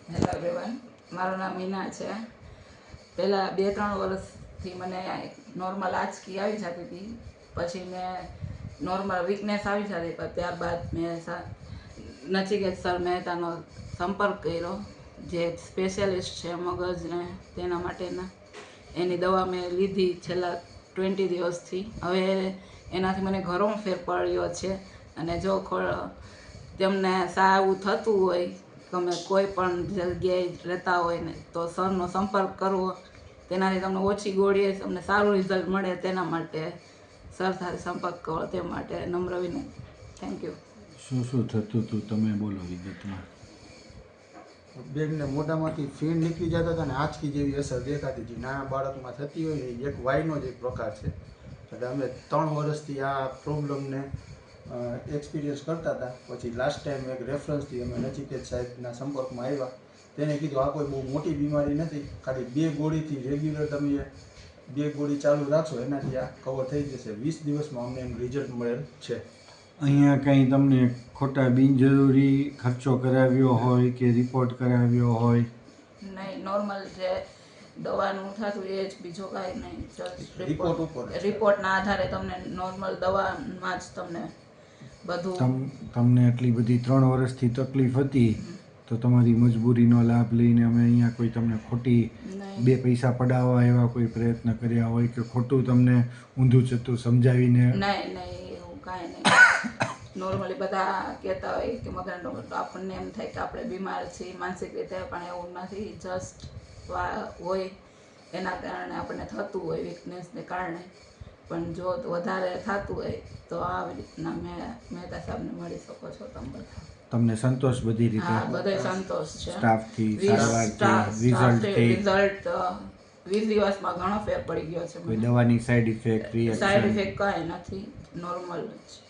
Hello everyone, મારું નામ મીના છે. પહેલાં 2-3 વર્ષથી મને નોર્મલ આંચકી આવી જતી હતી. પછી મેં નોર્મલ વીકનેસ આવી જતી, પણ ત્યારબાદ મેં નચિકેત સર મહેતાનો સંપર્ક કર્યો, જે સ્પેશિયાલિસ્ટ છે મગજને તેના માટેના. એની દવા મેં લીધી છેલ્લા 20 દિવસથી. હવે એનાથી મને ઘણો ફેર પડ્યો છે. અને જો તેમને સારું થતું હોય, તમે કોઈ પણ જગ્યાએ રહેતા હોય ને, તો સરનો સંપર્ક કરવો. તેનાથી તમને ઓછી ગોળીએ તમને સારું રિઝલ્ટ મળે, તેના માટે સર સાથે સંપર્ક કરો, તે માટે નમ્ર વિનંતી. Thank you. શું થતું હતું તમે બોલો વિગતમાં. બેગને મોઢામાંથી ફીણ નીકળી જતા હતા ને આંચકી જેવી અસર દેખાતી હતી. નાના બાળકમાં થતી હોય ને એક વાયનો જ એક પ્રકાર છે. એટલે અમે 3 વર્ષથી આ પ્રોબ્લેમને એક્સપિરિયન્સ કરતા હતા. પછી લાસ્ટ ટાઈમ એક રેફરન્સથી અમે નચિકેત સાહેબના સંપર્કમાં આવ્યા. તેને કીધું આ કોઈ બહુ મોટી બીમારી નથી, ખાલી 2 ગોળીથી રેગ્યુલર તમે 2 ગોળી ચાલુ રાખશો એનાથી આ કવર થઈ જશે. 20 દિવસમાં અમને એનું રિઝલ્ટ મળેલ છે. અહીંયા કંઈ તમને ખોટા બિનજરૂરી ખર્ચો કરાવ્યો હોય કે રિપોર્ટ કરાવ્યો હોય? નહીં, નોર્મલ જે દવાનું થતું એ જ, બીજો કાંઈ નહીં. રિપોર્ટ ઉપર રિપોર્ટના આધારે તમને નોર્મલ દવામાં જ તમને બધું. તમને એટલી બધી 3 વર્ષથી તકલીફ હતી, તો તમારી મજબૂરીનો લાભ લઈને અમે અહીંયા કોઈ તમને ખોટી 2 પૈસા પડાવવા એવા કોઈ પ્રયત્ન કર્યા હોય કે ખોટું તમને ઊંધું ચતું સમજાવીને? નહીં, એવું કાંઈ નહીં. નોર્મલી બધા કહેતા હોય કે મગજનો, તો આપણને એમ થાય કે આપણે બીમાર છીએ માનસિક રીતે, પણ એવું નથી. જસ્ટ હોય એના કારણે આપણને થતું હોય, વીકનેસને કારણે. પણ જો વધારે થતું હોય તો આવી રીતના મહેતા સાહેબને મળી શકો છો તમે બધા. તમને સંતોષ બધી રીતે? હા, બધે સંતોષ છે. સ્ટાફથી, સારવારથી, રિઝલ્ટથી? રિઝલ્ટ 20 દિવસમાં ઘણો ફેર પડી ગયો છે. કોઈ દવાની સાઈડ ઇફેક્ટ, સાઈડ ઇફેક્ટ કાંઈ નથી, નોર્મલ જ.